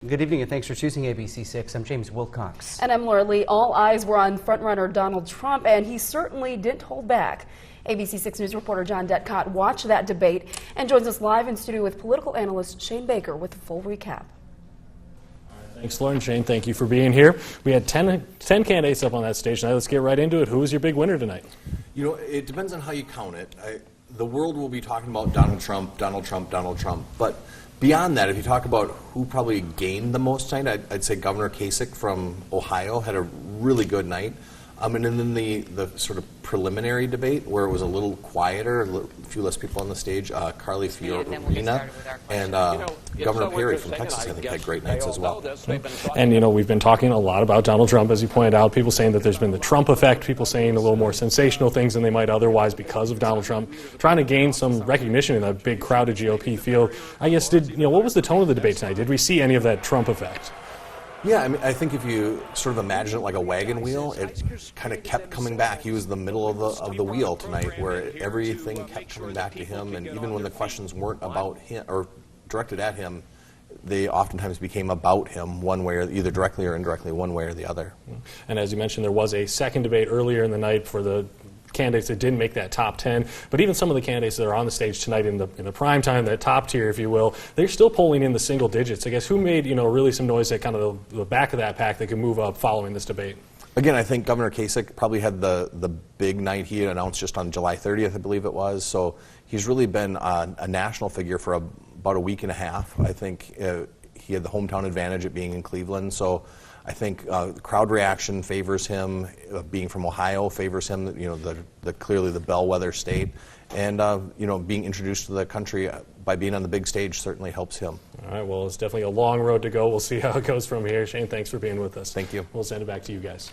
Good evening and thanks for choosing ABC6. I'm James Wilcox. And I'm Laura Lee. All eyes were on frontrunner Donald Trump, and he certainly didn't hold back. ABC6 News reporter John Doetkott watched that debate and joins us live in studio with political analyst Shane Baker with a full recap. Thanks, Lauren. Shane, thank you for being here. We had 10 candidates up on that stage tonight. Let's get right into it. Who was your big winner tonight? You know, it depends on how you count it. The world will be talking about Donald Trump, Donald Trump, Donald Trump. But beyond that, if you talk about who probably gained the most tonight, I'd say Governor Kasich from Ohio had a really good night. And then the sort of preliminary debate where it was a little quieter, a few less people on the stage, Carly Fiorina and Governor Perry from Texas, I think, had great nights as well. And, you know, we've been talking a lot about Donald Trump, as you pointed out. People saying that there's been the Trump effect, people saying a little more sensational things than they might otherwise because of Donald Trump, trying to gain some recognition in that big, crowded GOP field. I guess, what was the tone of the debate tonight? Did we see any of that Trump effect? Yeah, I mean, I think if you sort of imagine it like a wagon wheel, it kind of kept coming back. He was the middle of the wheel tonight, where everything kept coming back to him, and even when the questions weren't about him or directed at him, they oftentimes became about him one way, or either directly or indirectly, one way or the other. And as you mentioned, there was a second debate earlier in the night for the candidates that didn't make that top 10, but even some of the candidates that are on the stage tonight in the prime time, that top tier, if you will, they're still polling in the single digits. I guess who made really some noise at kind of the back of that pack that could move up following this debate? Again, I think Governor Kasich probably had the big night. He had announced just on July 30th, I believe it was. So he's really been a national figure for about a week and a half. I think he had the hometown advantage at being in Cleveland. So I think the crowd reaction favors him. Being from Ohio favors him. Clearly the bellwether state, and being introduced to the country by being on the big stage certainly helps him. All right. Well, it's definitely a long road to go. We'll see how it goes from here. Shane, thanks for being with us. Thank you. We'll send it back to you guys.